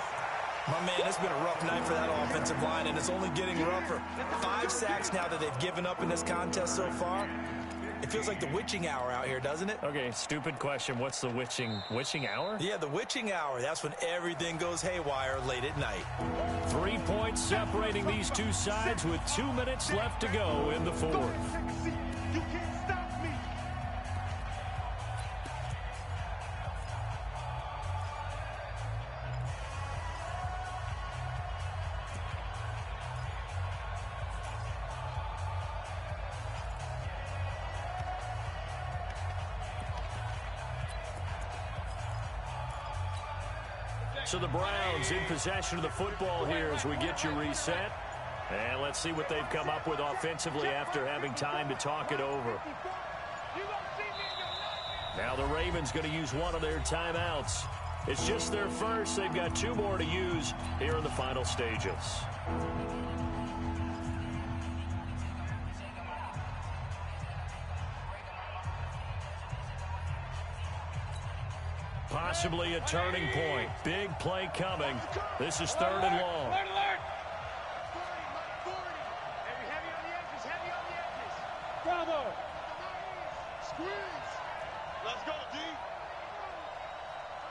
My man, it's been a rough night for that offensive line, and it's only getting rougher. 5 sacks now that they've given up in this contest so far. It feels like the witching hour out here, doesn't it? Okay, stupid question. What's the witching hour? Yeah, the witching hour. That's when everything goes haywire late at night. 3 points separating these two sides with 2 minutes left to go in the fourth. You can't stop me. So the Browns in possession of the football here as we get you reset. And let's see what they've come up with offensively after having time to talk it over. Now the Ravens going to use one of their timeouts. It's just their first. They've got 2 more to use here in the final stages. Possibly a turning point. Big play coming. This is 3rd and long. Alert. Heavy on the edges. Heavy on the edges. Bravo. Squeeze. Let's go, D.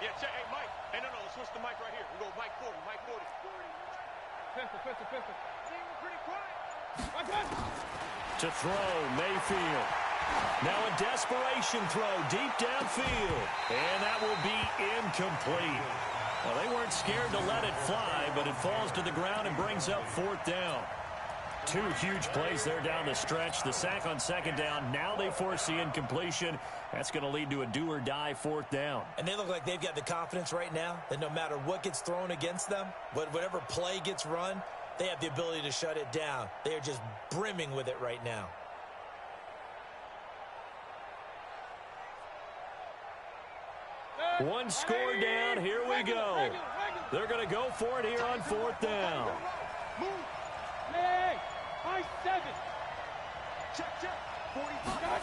Yeah, check. Hey, Mike. Hey, no. Let's switch the mic right here. We go Mike 40. Mike 40. Pistol. See, we're pretty quiet. To throw, Mayfield. Now a desperation throw deep downfield. And that will be incomplete. Well, they weren't scared to let it fly, but it falls to the ground and brings up 4th down. 2 huge plays there down the stretch. The sack on 2nd down. Now they force the incompletion. That's going to lead to a do-or-die 4th down. And they look like they've got the confidence right now that no matter what gets thrown against them, whatever play gets run, they have the ability to shut it down. They are just brimming with it right now. One score down. Here we go. They're going to go for it here on 4th down. Move. Hey, high 7. Check. 45.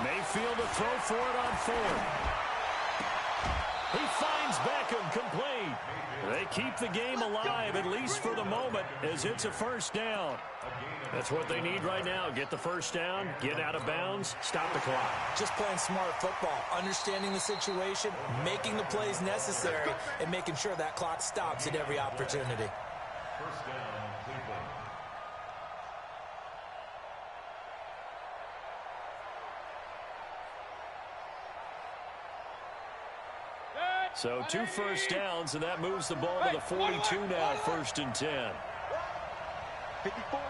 Mayfield to throw for it on 4th. He finds Beckham complete. They keep the game alive, at least for the moment, as it's a 1st down. That's what they need right now. Get the 1st down, get out of bounds, stop the clock. Just playing smart football, understanding the situation, making the plays necessary, and making sure that clock stops at every opportunity. 1st down, Cleveland. So 2 1st downs, and that moves the ball to the 42 now, 1st and 10. 54.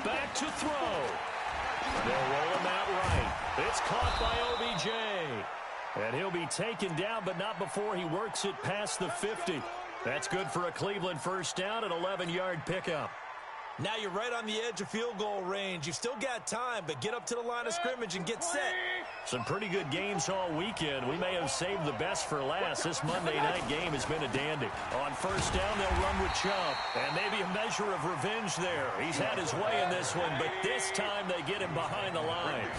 Back to throw. They'll roll him out right. It's caught by OBJ. And he'll be taken down, but not before he works it past the 50. That's good for a Cleveland 1st down, an 11-yard pickup. Now you're right on the edge of field goal range. You've still got time, but get up to the line of scrimmage and get set. Some pretty good games all weekend. We may have saved the best for last. This Monday night game has been a dandy. On 1st down, they'll run with Chubb. And maybe a measure of revenge there. He's had his way in this one, but this time they get him behind the lines.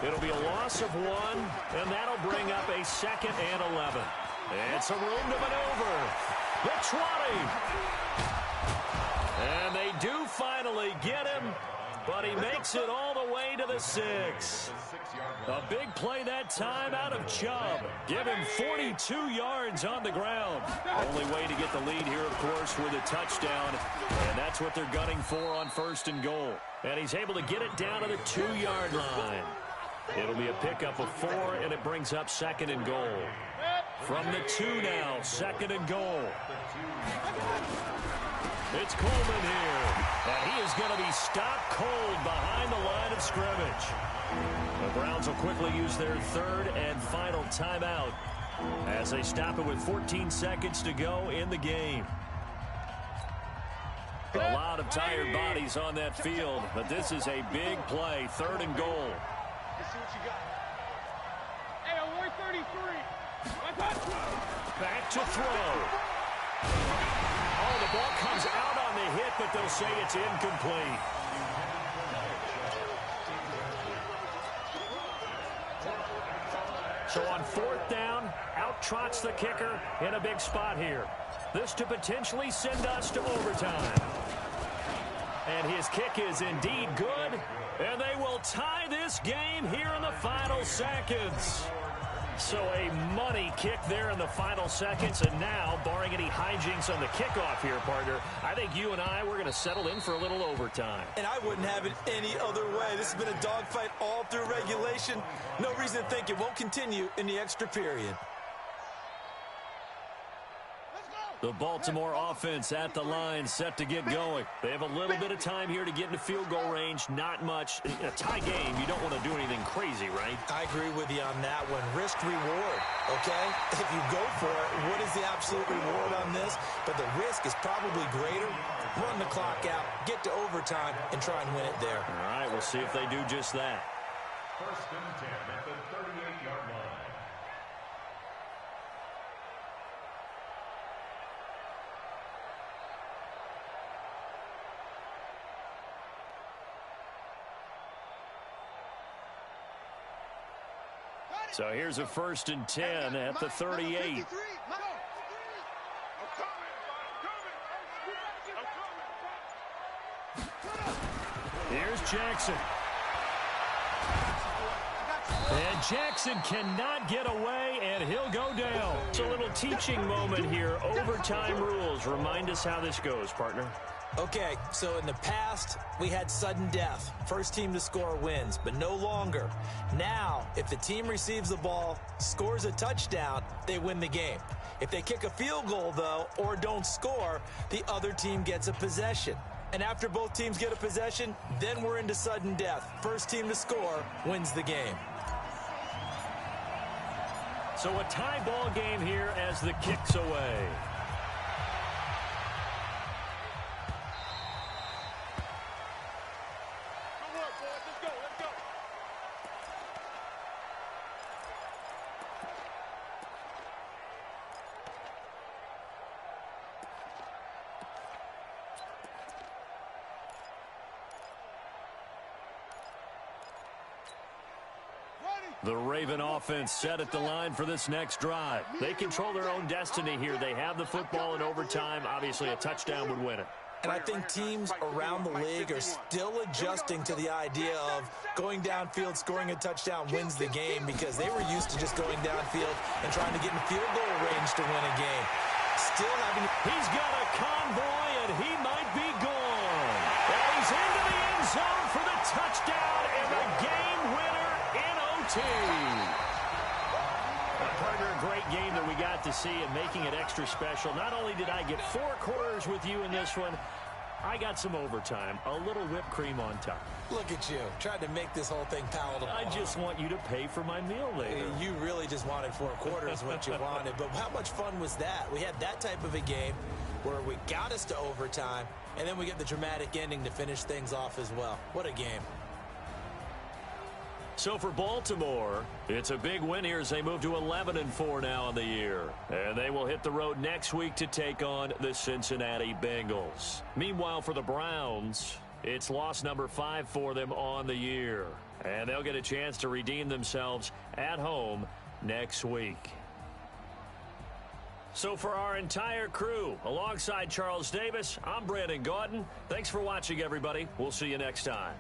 It'll be a loss of 1, and that'll bring up a 2nd and 11. It's a room to maneuver. The 20. And they do finally get him, but he makes it all the way to the 6. A big play that time out of Chubb. Give him 42 yards on the ground. Only way to get the lead here, of course, with a touchdown. And that's what they're gunning for on 1st and goal. And he's able to get it down to the 2-yard line. It'll be a pickup of 4, and it brings up 2nd and goal. From the 2 now, 2nd and goal. It's Coleman here, and he is going to be stopped cold behind the line of scrimmage. The Browns will quickly use their 3rd and final timeout as they stop it with 14 seconds to go in the game. A lot of tired bodies on that field, but this is a big play, 3rd and goal. Let's see what you got. Hey, on 133. Back to throw. Oh, the ball comes out on the hit, but they'll say it's incomplete. So on 4th down, out trots the kicker in a big spot here. This to potentially send us to overtime. And his kick is indeed good, and they will tie this game here in the final seconds. So a money kick there in the final seconds, and now, barring any hijinks on the kickoff here, partner, I think you and we're going to settle in for a little overtime. And I wouldn't have it any other way. This has been a dogfight all through regulation. No reason to think it won't continue in the extra period. The Baltimore offense at the line, set to get going. They have a little bit of time here to get into field goal range. Not much. In a tie game, you don't want to do anything crazy, right? I agree with you on that one. Risk reward, okay? If you go for it, what is the absolute reward on this? But the risk is probably greater. Run the clock out, get to overtime, and try and win it there. All right, we'll see if they do just that. 1st and 10 at the 38-yard line. So here's a 1st and 10 at the 38. Here's Jackson. And Jackson cannot get away, and he'll go down. It's a little teaching moment here. Overtime rules. Remind us how this goes, partner. Okay, so in the past, we had sudden death. First team to score wins, but no longer. Now, if the team receives the ball, scores a touchdown, they win the game. If they kick a field goal, though, or don't score, the other team gets a possession. And after both teams get a possession, then we're into sudden death. First team to score wins the game. So a tie ball game here as the kick's away. The Raven offense set at the line for this next drive. They control their own destiny here. They have the football in overtime. Obviously, a touchdown would win it. And I think teams around the league are still adjusting to the idea of going downfield, scoring a touchdown wins the game, because they were used to just going downfield and trying to get in field goal range to win a game. Still having... He's got a convoy, and he might be gone. And he's into the end zone for the touchdown and the game winner in OT. Partner, a great game that we got to see, and making it extra special. Not only did I get 4 quarters with you in this one, I got some overtime, a little whipped cream on top. Look at you, trying to make this whole thing palatable. I just want you to pay for my meal later. You really just wanted 4 quarters, what you wanted. But how much fun was that? We had that type of a game where we got us to overtime, and then we get the dramatic ending to finish things off as well. What a game. So for Baltimore, it's a big win here as they move to 11-4 now on the year. And they will hit the road next week to take on the Cincinnati Bengals. Meanwhile, for the Browns, it's loss number 5 for them on the year. And they'll get a chance to redeem themselves at home next week. So for our entire crew, alongside Charles Davis, I'm Brandon Gaudin. Thanks for watching, everybody. We'll see you next time.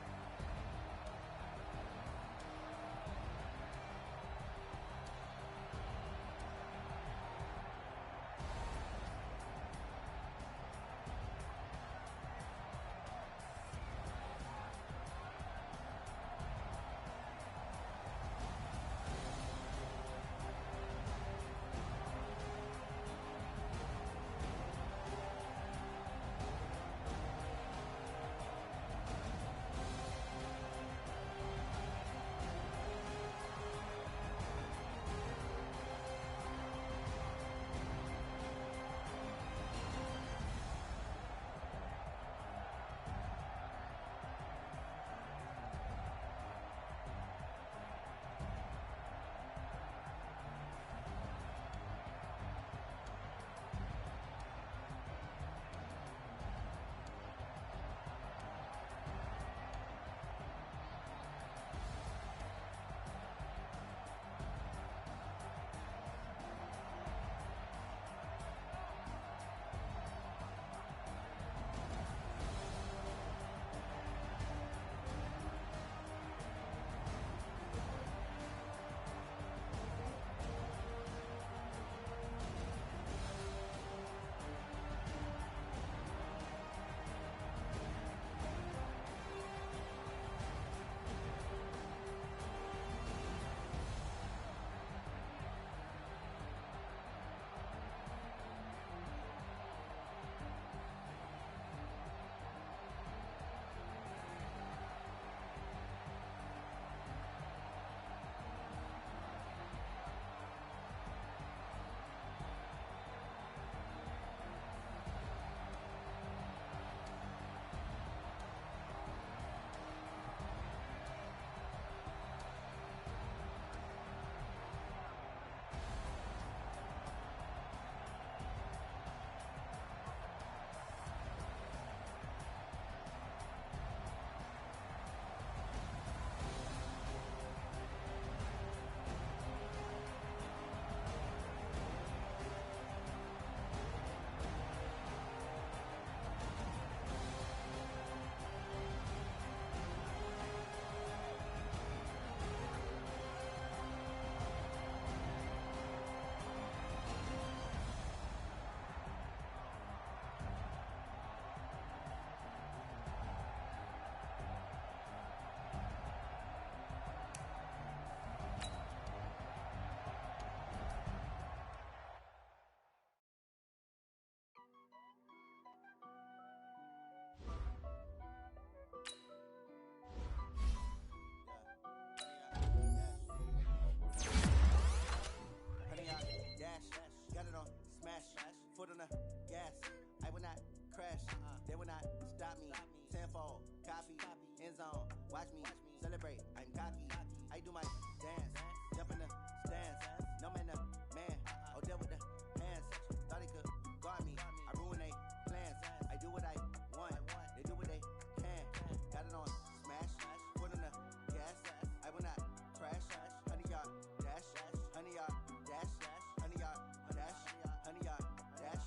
foot on the gas. I will not crash. They will not stop me. Tenfold, copy, end zone. Watch me celebrate. I'm cocky. I do my dance. Jump in the stands. No man, man. Oh, deal with the hands. Thought he could guard me. I ruin they plans. I do what I want. They do what they can. Got it on smash. Foot on the gas. I will not crash. 100-yard dash. 100-yard dash. 100-yard dash. 100-yard dash.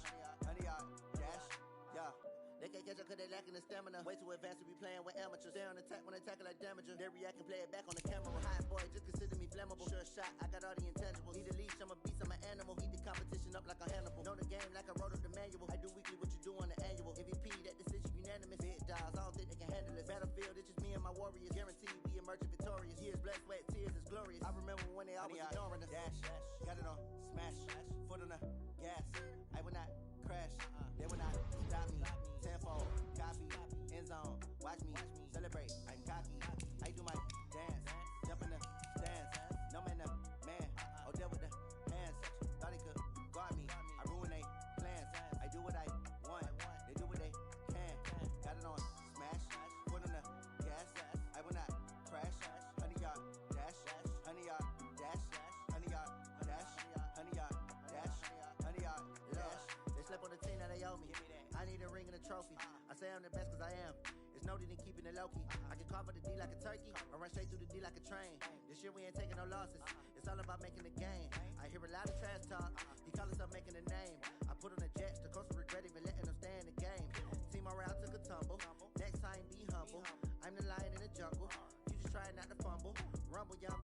100-yard dash. Yeah. They can't catch up cause they lacking the stamina. Way too advanced to be playing with amateurs. Stay on attack when they tackle like damager. They react and play it back on the camera. Hot boy, just consider me flammable. Sure shot, I got all the intangibles. Need a leash, I'm a beast, I'm an animal. Eat the competition up like a Hannibal. Know the game like I wrote up the manual. I do weekly what you do on the annual. MVP, that decision unanimous. Big dogs, I don't think they can handle it. Battlefield, it's just me and my warriors. Guaranteed we emerge victorious. Years, blood, sweat, tears, is glorious. I remember when they always ignoring us. Dash, got it on smash. Foot on the gas. I will not crash. They will not stop me. Tenfold, copy, end zone. Watch me celebrate. I'm cocky. I do my dance. Jump in the stands. No man, man. Oh, deal with the hands. Thought he could guard me. I ruin they plans. I do what I want. They do what they can. Got it on smash. Foot on the gas. I will not crash. 100-yard dash. 100-yard dash. 100-yard dash. 100-yard dash. 100-yard dash. They slept on the team that they owe me. I need a ring and a trophy. I say I'm the best cause I am. It's noted in keeping it low-key. I can carve up the D like a turkey or run straight through the D like a train. This year we ain't taking no losses. It's all about making the game. I hear a lot of trash talk. He call himself making a name. I put on the Jets. The coach will regret even letting them stay in the game. Team morale took a tumble. Next time be humble. I'm the lion in the jungle. You just trying not to fumble. Rumble, young